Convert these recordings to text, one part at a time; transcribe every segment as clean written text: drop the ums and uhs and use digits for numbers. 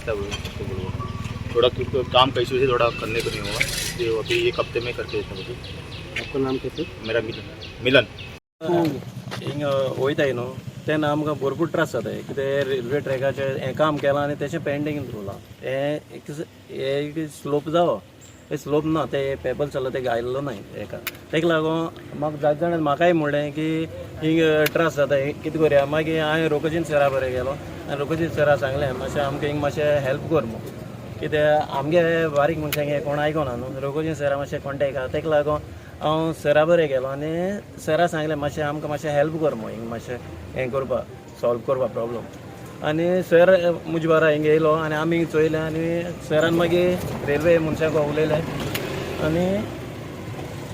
रास्ता है उसको बोलो थोड़ा काम कैसे से थोड़ा करने को नहीं होगा, इसलिए अभी 1 हफ्ते में करके देता हूँ। आपका नाम कैसे? मेरा मिलन हिंगा वयताय न्हू तेन्ना आमकां भरपूर त्रास जाताय कितें रेल्वे ट्रॅकाचें हें काम केलां आनी तेचें पेंडींग उरलां. एक स्लोप जावो ते स्लोप ना ते पेबल चल्ला ते गायल्लो न्हय हेका तेका लागून म्हाका जायते जाणां म्हाकाय म्हणलें की हिंग त्रास जाता कितें करया. मागीर हांवें रोकोजीन सरा बरें गेलो आनी रोकोजीन सरा सांगलें मातशें आमकां हिंग मातशें हेल्प कर म्हूण कित्याक आमगे बारीक मनशांक हें कोण आयकोना न्हू. रोकोजीन सरा मातशें कॉन्टेक्ट आहा तेका लागून हांव सरा बरें गेलो आनी सरा सांगलें मातशें आमकां मातशें हेल्प कर म्हूण हिंग मातशें हें करपा सॉल्व करपा प्रॉब्लम. आनी सर मुजे बारा हिंग येयलो आनी आमी हिंग चोयलें आनी सरान मागीर रेल्वे मनशांक उलयलें आनी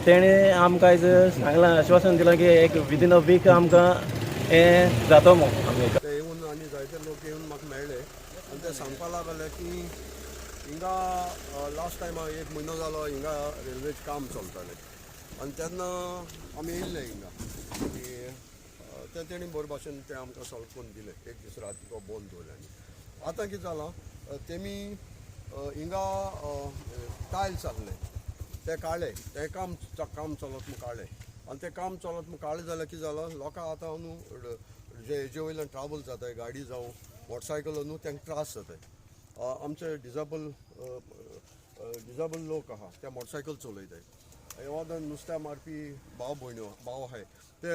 तेणें आमकां आयज सांगलां आश्वासन दिलां की एक विदीन अ वीक आमकां हें जातो म्हूण. ते येवन आनी जायते लोक येवन म्हाका मेळ्ळे आनी ते सांगपा लागले की हिंगा लास्ट टायम 1 म्हयनो जालो हिंगा रेल्वेचें काम चलतालें आनी तेन्ना आमी येयल्ले हिंगा की ते तेणी बरे भाशेन ते आमकां सॉल्व करून दिले. एक दीस राती तो बंद दवरले आनी आतां कितें जालां तेमी हिंगा टायल्स आहले ते काडले ते काम चलत म्हूण काडले आनी ते काम चलत म्हूण काडले जाल्यार कितें जालां लोकां आतां न्हू जे हेजे वयल्यान ट्रावल जाताय गाडी जावं मोटरसायकल न्हू तांकां त्रास जाताय. आमचे डिजेबल लोक आहा ते मोटरसायकल चलयताय. येवाद नुस्त्या मारपी भाव भयण्यो भाव आहाय ते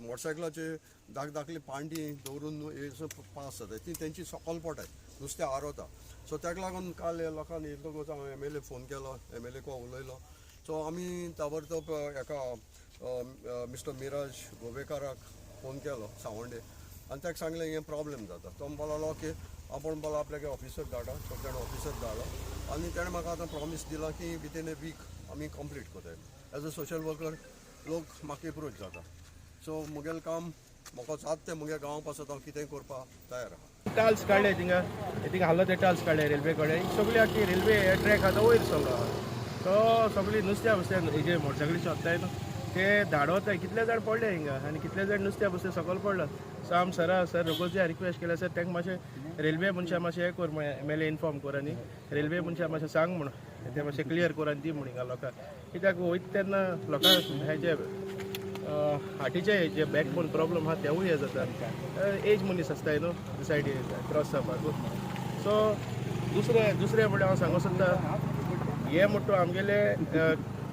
मोटरसायकलाचे धाकली पांडी दवरून पास जाताय ती तेंची सकल पडटाय नुस्तें आरोता. सो ताका लागून काल लोकांनी येतकच हांवें MLA फोन केलो MLA को उलयलो. सो आमी ताबडतोब हेका मिस्टर मिराज गोवेकाराक फोन केलो सावंडे आनी ताका सांगलें हें प्रॉब्लेम जाता. तो म्हणपाक की आपण बोला आपल्याक ऑफिसर धाडा. सो ताणें ऑफिसर धाडलो आनी ताणें म्हाका आतां प्रॉमीस दिला की विदीन अ वीक आमी कंप्लीट कोताय. एज अ सोशल वर्कर लोक म्हाका एप्रोच जाता. सो मुगेलें काम म्हाका जाता तें मुगे गांवा पासत हांव कितेंय करपा तयार आहा. टाल्स काडले थिंगा हालो ते टाल्स काडले रेल्वे कडेन सगळी आख्खी रेल्वे ट्रॅक आतां वयर चल्लो आहा. तो सगळी नुस्त्या बसत्या हेजे मोटरसायकलीचे वताय न्हू ते धाडवताय. कितले जाण पडले हिंगा आनी कितले जाण नुस्त्या बसते सकयल पडला. सो आम सर रोगोजिया रिक्वेस्ट केला सर तांकां मातशें रेल्वे मनशां मातशें हें कर MLA इन्फॉर्म कर आनी रेल्वे मनशां मातशें सांग म्हूण ते मातशें क्लियर कर आनी दी म्हूण हिंगा लोकांक. कित्याक वयता तेन्ना लोकांक हेजे हार्टीचे जे बॅकबोन प्रॉब्लम आहा तेवूय हे जाता. एज मनीस आसताय न्हू सायडी क्रॉस जावपाक. सो दुसरें म्हणल्यार हांव सांगूंक सोदता हे म्हणटा आमगेले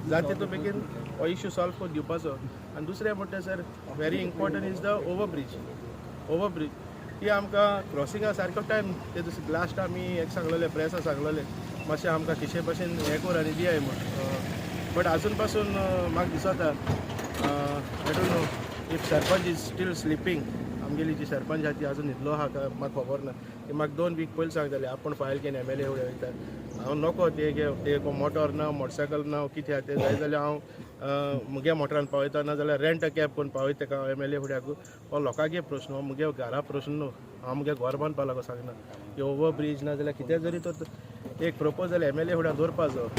जाता तितू बेगीन हो इश्यू सॉल्व करून दिवपाचो. आनी दुसरें म्हणटा sir very important is the overbridge ती आमकां क्रॉसिंगा सारको टायम ते लास्ट आमी एक सांगलेले प्रेसा सांगलेले मातशें आमकां किशे भशेन हें कर आनी दियाय म्हूण. बट आजून पासून म्हाका दिसता I don't know if sarpanch is steel sleeping. आमगेली जी सरपंच आहा ती आजून न्हिदलो आहा काय म्हाका खबर ना. ती म्हाका 2 वीक पयलीं सांगताले आपूण फायल केलें MLA फुडें वयता. हांव नोको ते मोटोर ना मोटरसायकल ना कितें आहा तें जाय जाल्यार हांव मुगे मोटरान पावयता ना जाल्यार रेंट अ कॅब करून पावयता ताका MLA फुड्याक. हो लोकांगे प्रश्न हो मुगे घरा प्रश्न न्हू. हांव मुगे घर बांदपा लागो सांगना. ओवर ब्रीज ना जाल्यार कितें जरी तो एक प्रपोजल MLA फुड्यान दवरपाचो.